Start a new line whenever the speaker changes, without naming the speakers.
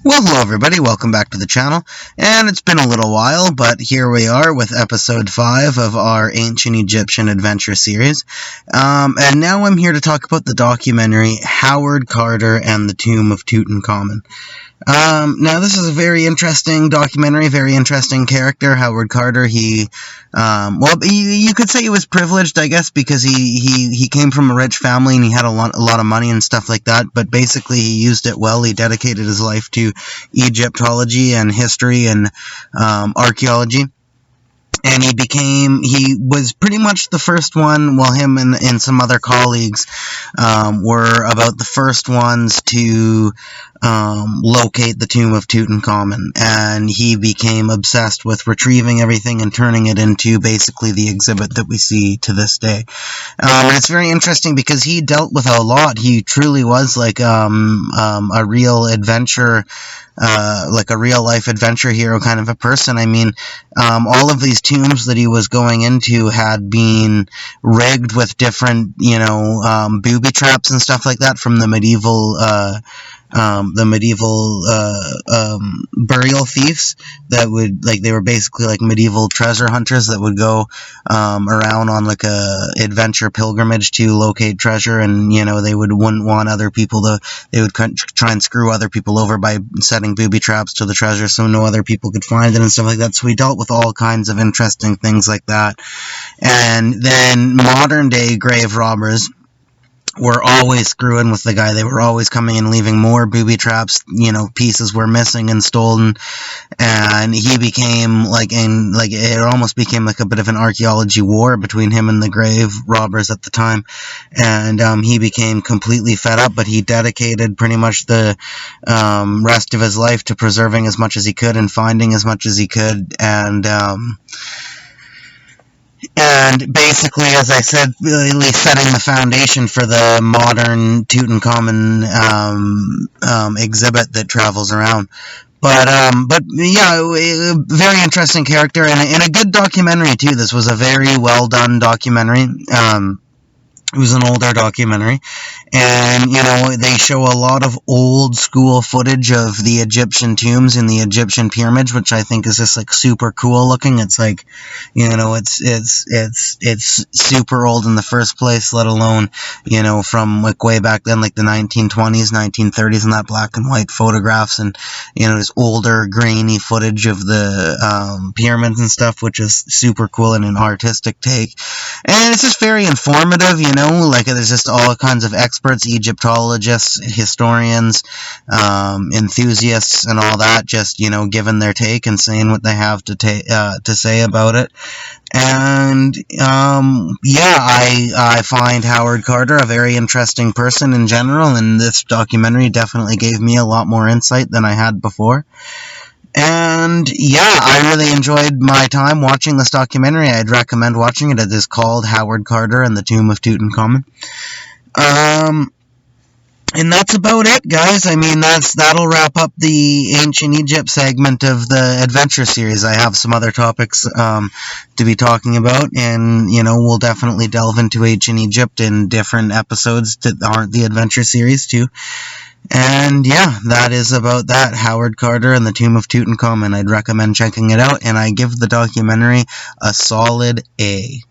Well, hello everybody, welcome back to the channel, and it's been a little while, but here we are with episode 5 of our Ancient Egyptian Adventure series, and now I'm here to talk about the documentary Howard Carter and the Tomb of Tutankhamun. Now this is a very interesting documentary, very interesting character, Howard Carter. You could say he was privileged, I guess, because he came from a rich family and he had a lot of money and stuff like that, but basically he used it well. He dedicated his life to Egyptology and history and archaeology. And he was pretty much the first one, well, him and some other colleagues were about the first ones to locate the tomb of Tutankhamun. And he became obsessed with retrieving everything and turning it into basically the exhibit that we see to this day. And it's very interesting because he dealt with a lot. He truly was like a real adventure, like a real-life adventure hero kind of a person. I mean, all of these tombs that he was going into had been rigged with different, booby traps and stuff like that from the medieval burial thieves that would, they were basically like medieval treasure hunters that would go around on like a adventure pilgrimage to locate treasure, and they wouldn't want other people they would try and screw other people over by setting booby traps to the treasure so no other people could find it and stuff like that. So we dealt with all kinds of interesting things like that. And then modern day grave robbers were always screwing with the guy. They were always coming and leaving more booby traps. Pieces were missing and stolen, and he became it almost became like a bit of an archaeology war between him and the grave robbers at the time. And he became completely fed up, but he dedicated pretty much the rest of his life to preserving as much as he could and finding as much as he could. And basically, as I said, really setting the foundation for the modern Tutankhamun exhibit that travels around. But yeah, very interesting character and a good documentary too. This was a very well done documentary. It was an older documentary, and they show a lot of old school footage of the Egyptian tombs and the Egyptian pyramids, which I think is just like super cool looking. It's like, it's super old in the first place, let alone from like way back then, like the 1920s, 1930s, and that black and white photographs, and this older grainy footage of the pyramids and stuff, which is super cool and an artistic take. And it's just very informative. There's just all kinds of experts, Egyptologists, historians, enthusiasts, and all that, just, giving their take and saying what they have to say about it. And, I find Howard Carter a very interesting person in general, and this documentary definitely gave me a lot more insight than I had before. And yeah, I really enjoyed my time watching this documentary. I'd recommend watching it. It is called Howard Carter and the Tomb of Tutankhamun. And that's about it, guys. I mean, that'll wrap up the Ancient Egypt segment of the adventure series. I have some other topics to be talking about, and we'll definitely delve into Ancient Egypt in different episodes that aren't the adventure series too. And yeah, that is about that. Howard Carter and the Tomb of Tutankhamun. I'd recommend checking it out, and I give the documentary a solid A.